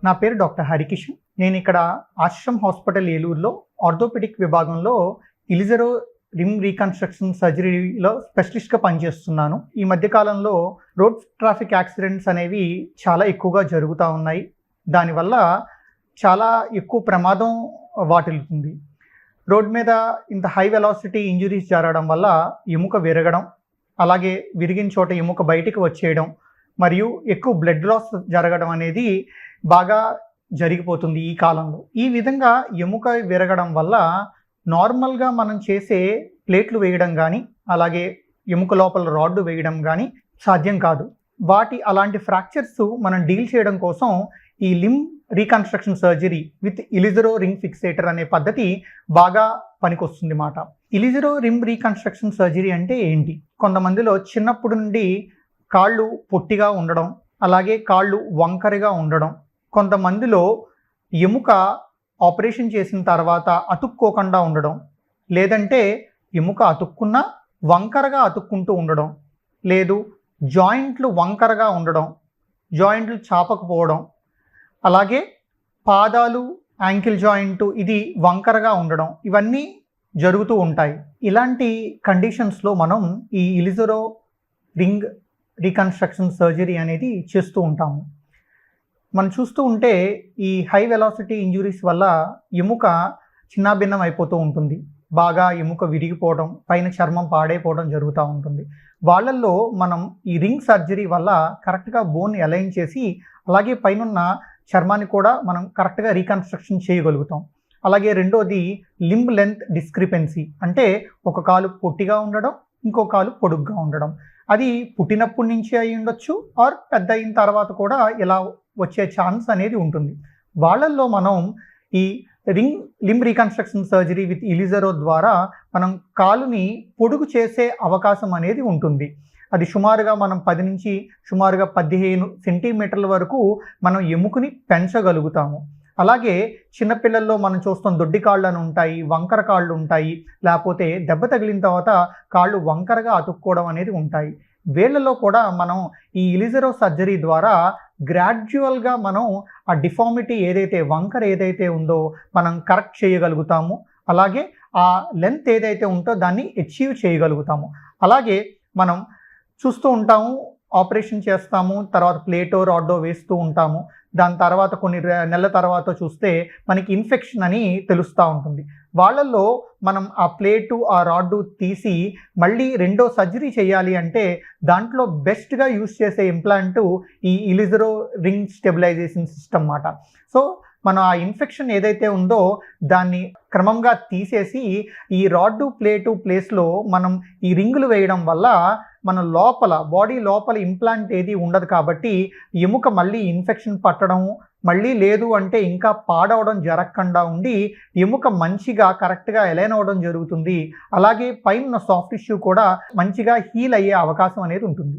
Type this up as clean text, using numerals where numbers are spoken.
నా పేరు డాక్టర్ హరికిషన్. నేను ఇక్కడ ఆశ్రమ్ హాస్పిటల్ ఏలూరులో ఆర్థోపెడిక్ విభాగంలో ఇలిజరో రిమ్ రీకన్స్ట్రక్షన్ సర్జరీలో స్పెషలిస్ట్గా పనిచేస్తున్నాను. ఈ మధ్యకాలంలో రోడ్ ట్రాఫిక్ యాక్సిడెంట్స్ అనేవి చాలా ఎక్కువగా జరుగుతూ ఉన్నాయి. దానివల్ల చాలా ఎక్కువ ప్రమాదం వాటిల్లుతుంది. రోడ్ మీద ఇంత హై వెలాసిటీ ఇంజురీస్ జరగడం వల్ల ఎముక విరగడం, అలాగే విరిగిన చోట ఎముక బయటికి వచ్చేయడం మరియు ఎక్కువ బ్లడ్ లాస్ జరగడం అనేది బాగా జరిగిపోతుంది ఈ కాలంలో. ఈ విధంగా ఎముక విరగడం వల్ల నార్మల్గా మనం చేసే ప్లేట్లు వేయడం కానీ, అలాగే ఎముక లోపల రాడ్డు వేయడం కానీ సాధ్యం కాదు. అలాంటి ఫ్రాక్చర్స్ మనం డీల్ చేయడం కోసం ఈ లిమ్ రీకన్స్ట్రక్షన్ సర్జరీ విత్ ఇలిజరో రింగ్ ఫిక్సేటర్ అనే పద్ధతి బాగా పనికొస్తుంది మాట. ఇలిజరో రిమ్ రీకన్స్ట్రక్షన్ సర్జరీ అంటే ఏంటి? కొంతమందిలో చిన్నప్పటి నుండి కాళ్ళు పొట్టిగా ఉండడం, అలాగే కాళ్ళు వంకరగా ఉండడం, కొంతమందిలో ఎముక ఆపరేషన్ చేసిన తర్వాత అతుక్కోకుండా ఉండడం, లేదంటే ఎముక అతుక్కున్నా వంకరగా అతుక్కుంటూ ఉండడం, లేదు జాయింట్లు వంకరగా ఉండడం, జాయింట్లు చాపకపోవడం, అలాగే పాదాలు యాంకిల్ జాయింట్ ఇది వంకరగా ఉండడం, ఇవన్నీ జరుగుతూ ఉంటాయి. ఇలాంటి కండిషన్స్లో మనం ఈ ఇలిజరో రింగ్ రీకన్స్ట్రక్షన్ సర్జరీ అనేది చేస్తూ ఉంటాము. మనం చూస్తూ ఉంటే ఈ హై వెలాసిటీ ఇంజురీస్ వల్ల ఎముక చిన్నాభిన్నం అయిపోతూ ఉంటుంది. బాగా ఎముక విరిగిపోవడం, పైన చర్మం పాడైపోవడం జరుగుతూ ఉంటుంది. వాళ్ళల్లో మనం ఈ రింగ్ సర్జరీ వల్ల కరెక్ట్గా బోన్ అలైన్ చేసి, అలాగే పైనున్న చర్మాన్ని కూడా మనం కరెక్ట్గా రీకన్స్ట్రక్షన్ చేయగలుగుతాం. అలాగే రెండోది లింబ్ లెంత్ డిస్క్రిపెన్సీ, అంటే ఒక కాలు పొట్టిగా ఉండడం, ఇంకో కాలు పొడుగ్గా ఉండడం. అది పుట్టినప్పటి నుంచి అయి ఉండొచ్చు, ఆర్ పెద్ద అయిన తర్వాత కూడా ఇలా వచ్చే ఛాన్స్ అనేది ఉంటుంది. వాళ్ళల్లో మనం ఈ లింబ్ రీకన్స్ట్రక్షన్ సర్జరీ విత్ ఇలిజరో ద్వారా మనం కాలుని పొడుగు చేసే అవకాశం అనేది ఉంటుంది. అది సుమారుగా మనం 10 నుంచి సుమారుగా 15 సెంటీమీటర్ల వరకు మనం ఎముకని పెంచగలుగుతాము. అలాగే చిన్నపిల్లల్లో మనం చూస్తాం దొడ్డి కాళ్ళు అని ఉంటాయి, వంకర కాళ్ళు ఉంటాయి, లేకపోతే దెబ్బ తగిలిన తర్వాత కాళ్ళు వంకరగా అతుక్కోవడం అనేది ఉంటాయి. వీళ్ళలో కూడా మనం ఈ ఇలిజరో సర్జరీ ద్వారా గ్రాడ్యువల్గా మనం ఆ డిఫార్మిటీ ఏదైతే వంకర ఏదైతే ఉందో మనం కరెక్ట్ చేయగలుగుతాము. అలాగే ఆ లెంత్ ఏదైతే ఉందో దాన్ని అచీవ్ చేయగలుగుతాము. అలాగే మనం చూస్తూ ఉంటాము, ఆపరేషన్ చేస్తాము, తర్వాత ప్లేటో రాడ్డో వేస్తూ ఉంటాము. దాని తర్వాత కొన్ని నెలల తర్వాత చూస్తే మనకి ఇన్ఫెక్షన్ అని తెలుస్తూ ఉంటుంది. వాళ్ళల్లో మనం ఆ ప్లేటు ఆ రాడ్డు తీసి మళ్ళీ రెండో సర్జరీ చేయాలి అంటే దాంట్లో బెస్ట్గా యూస్ చేసే ఇంప్లాంటు ఈ ఇలిజరో రింగ్ స్టెబిలైజేషన్ సిస్టమ్ మాట. సో మనం ఆ ఇన్ఫెక్షన్ ఏదైతే ఉందో దాన్ని క్రమంగా తీసేసి ఈ రాడ్డు ప్లేటు ప్లేస్లో మనం ఈ రింగులు వేయడం వల్ల మన బాడీ లోపల ఇంప్లాంట్ ఏది ఉండదు కాబట్టి ఎముక మళ్ళీ ఇన్ఫెక్షన్ పట్టడం, మళ్ళీ లేదు అంటే ఇంకా పాడవడం జరగకుండా ఉండి ఎముక మంచిగా కరెక్ట్గా అలైన్ అవ్వడం జరుగుతుంది. అలాగే పైన సాఫ్ట్ టిష్యూ కూడా మంచిగా హీల్ అయ్యే అవకాశం అనేది ఉంటుంది.